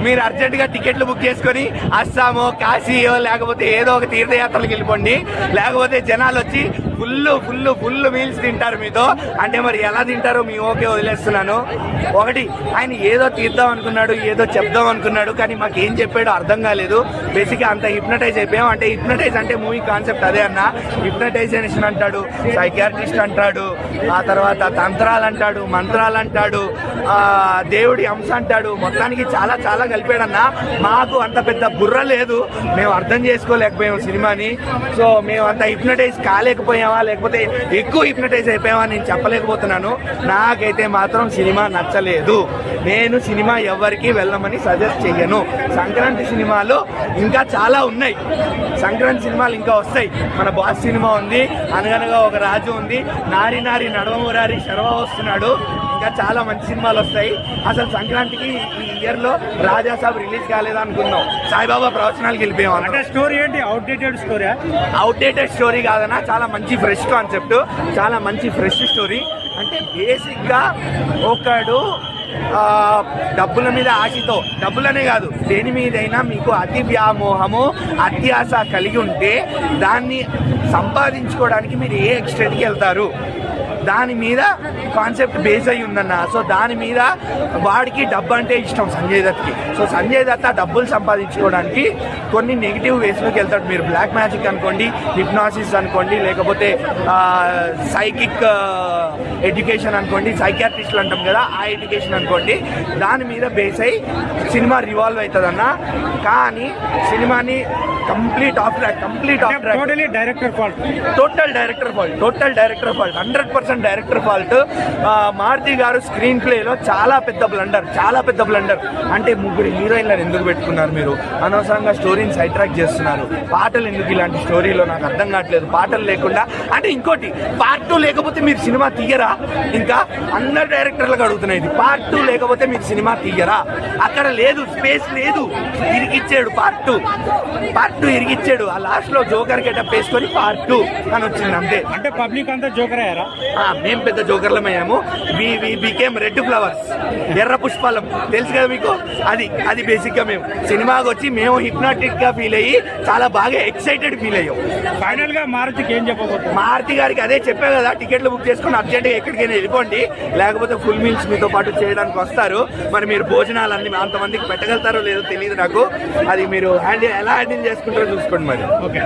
మీరు అర్జెంటుగా టికెట్లు బుక్ చేసుకొని అస్సామో కాశీయో లేకపోతే ఏదో ఒక తీర్థయాత్రలకు వెళ్ళిపోండి. లేకపోతే జనాలు వచ్చి ఫుల్ మీల్స్ తింటారు మీతో. అంటే మరి ఎలా తింటారో మీ ఓకే వదిలేస్తున్నాను. ఒకటి, ఆయన ఏదో తీద్దాం అనుకున్నాడు, ఏదో చెప్దాం అనుకున్నాడు, కానీ మాకేం చెప్పాడో అర్థం కాలేదు. బేసిక్గా అంత హిప్నటైజ్ అయిపోయాం. అంటే హిప్నటైజ్ అంటే మూవీ కాన్సెప్ట్ అదే అన్న. హిప్నటైజేషన్ అంటాడు, సైకియాట్రిస్ట్ అంటాడు, ఆ తర్వాత తంత్రాలు అంటాడు, మంత్రాలు అంటాడు, దేవుడి అంశ అంటాడు. మొత్తానికి చాలా చాలా కలిపాడన్న. మాకు అంత పెద్ద బుర్ర లేదు, మేము అర్థం చేసుకోలేకపోయాము సినిమాని. సో మేము అంత హిప్నటైజ్ కాలేకపోయామా లేకపోతే ఎక్కువ హిప్నటైజ్ అయిపోయామా నేను చెప్పలేకపోతున్నాను. నాకైతే మాత్రం సినిమా నచ్చలేదు. నేను సినిమా ఎవరికి వెళ్ళమని సజెస్ట్ చెయ్యను. సంక్రాంతి సినిమాలు ఇంకా చాలా ఉన్నాయి, సంక్రాంతి సినిమాలు ఇంకా వస్తాయి. మన బాస్ సినిమా ఉంది, అనగనగా ఒక రాజు ఉంది, నారి నారి నడవమురారి శర్వ వస్తున్నాడు, ఇంకా చాలా మంచి సినిమాలు వస్తాయి. అసలు సంక్రాంతికి ఈ ఇయర్ లో రాజాసాబ్ రిలీజ్ కాలేదా అనుకున్నాం, సాయిబాబా ప్రవచనాలకు వెళ్ళిపోయాం. అంటే స్టోరీ ఏంటి? అవుట్డేటెడ్ స్టోరీ కాదన్నా, చాలా మంచి ఫ్రెష్ కాన్సెప్ట్, చాలా మంచి ఫ్రెష్ స్టోరీ. అంటే బేసిక్ గా ఒకడు డబ్బుల మీద ఆశతో, డబ్బులనే కాదు దేని మీదైనా మీకు అతి వ్యామోహము అత్యాశ కలిగి ఉంటే దాన్ని సంపాదించుకోవడానికి మీరు ఏ ఎక్స్టెంట్కి వెళ్తారు, దాని మీద కాన్సెప్ట్ బేస్ అయి ఉందన్న. సో దాని మీద వాడికి డబ్బు అంటే ఇష్టం సంజయ్ దత్కి. సో సంజయ్ దత్ ఆ డబ్బులు సంపాదించుకోవడానికి కొన్ని నెగిటివ్ వేస్లోకి వెళ్తాడు. మీరు బ్లాక్ మ్యాజిక్ అనుకోండి, హిప్నాసిస్ అనుకోండి, లేకపోతే సైకిక్ ఎడ్యుకేషన్ అనుకోండి, సైకియాట్రిస్టులు అంటాం కదా ఆ ఎడ్యుకేషన్ అనుకోండి. దాని మీద బేస్ అయి సినిమా రివాల్వ్ అవుతుందన్న. కానీ సినిమాని complete off track, total director fault 100% director fault. Maruthi గారు స్క్రీన్ ప్లేలో చాలా పెద్ద బ్లండర్. అంటే ముగ్గురు హీరోయిన్లను ఎందుకు పెట్టుకున్నారు మీరు? అనవసరంగా స్టోరీని సైడ్ ట్రాక్ చేస్తున్నారు. పాటలు ఎందుకు ఇలాంటి స్టోరీలో నాకు అర్థం కావట్లేదు. పాటలు లేకుండా అంటే ఇంకోటి, పార్ట్ 2 లేకపోతే మీరు సినిమా తీయరా? ఇంకా అందరు డైరెక్టర్లకు అడుగుతున్నాయి, పార్ట్ 2 లేకపోతే మీరు సినిమా తీయరా? అక్కడ లేదు, స్పేస్ లేదు, ఇరిగిచ్చాడు పార్ట్ 2 ఇరిగిచ్చాడు. ఆ లాస్ట్ లో జోకర్ గెటప్ వేసుకొని పార్ట్ 2 అని వచ్చింది అంతే. అంటే పబ్లిక్ అంతా జోకర్ అయ్యారా? మేము పెద్ద జోకర్లమయ్యాము. వి బికేమ్ రెడ్ ఫ్లవర్స్, ఎర్ర పుష్పాలం, తెలుసు కదా మీకు. అది బేసిక్ గా మేము సినిమాకి వచ్చి మేము హిప్నాటిక్ గా ఫీల్ అయ్యి చాలా బాగా ఎక్సైటెడ్ ఫీల్ అయ్యాం. ఫైనల్ గా మారుతికి ఏం చెప్పబోతుంది? మారుతి గారికి అదే చెప్పా కదా, టికెట్లు బుక్ చేసుకుని అర్జెంట్గా ఎక్కడికైనా వెళ్ళిపోండి, లేకపోతే ఫుల్ మీల్స్ మీతో పాటు చేయడానికి వస్తారు. మరి మీరు భోజనాలన్నీ అంతమందికి పెట్టగలుగుతారో లేదో తెలియదు నాకు. అది మీరు ఎలా హ్యాండిల్ చేసుకుంటారో చూసుకోండి మరి. ఓకే.